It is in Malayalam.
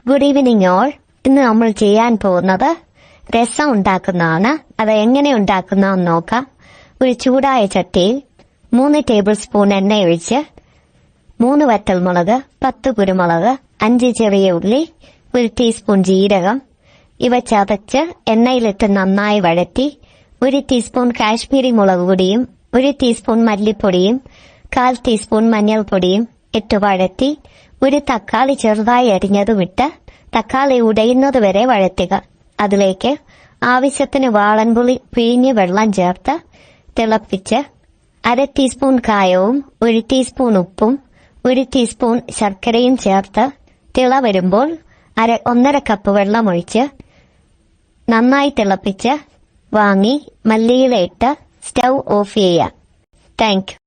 Good evening all. ഇന്ന് നമ്മൾ ചെയ്യാൻ പോകുന്നത് രസം ഉണ്ടാക്കുന്നതാണ്. അത് എങ്ങനെ ഉണ്ടാക്കുന്നതെന്ന് നോക്കാം. ഒരു ചൂടായ ചട്ടിയിൽ 3 ടേബിൾ സ്പൂൺ എണ്ണ ഒഴിച്ച് 3 വറ്റൽമുളക്, 10 കുരുമുളക്, 5 ചെറിയ ഉള്ളി, 1 ടീസ്പൂൺ ജീരകം ഇവ ചതച്ച് എണ്ണയിലിട്ട് നന്നായി വഴറ്റി 1 ടീസ്പൂൺ കാശ്മീരി മുളക് പൊടിയും 1 ടീസ്പൂൺ മല്ലിപ്പൊടിയും 1/4 ടീസ്പൂൺ മഞ്ഞൾപ്പൊടിയും ഇട്ട് വഴറ്റി 1 തക്കാളി ചെറുതായി അരിഞ്ഞതുമിട്ട് തക്കാളി ഉടയുന്നതുവരെ വഴറ്റുക. അതിലേക്ക് ആവശ്യത്തിന് വാളൻപുളി പിഴിഞ്ഞ് വെള്ളം ചേർത്ത് തിളപ്പിച്ച് 1/2 ടീസ്പൂൺ കായവും 1 ടീസ്പൂൺ ഉപ്പും 1 ടീസ്പൂൺ ശർക്കരയും ചേർത്ത് തിള വരുമ്പോൾ 1/2 കപ്പ് വെള്ളമൊഴിച്ച് നന്നായി തിളപ്പിച്ച് വാങ്ങി മല്ലിയിലയിട്ട് സ്റ്റൗ ഓഫ് ചെയ്യുക. Thank you.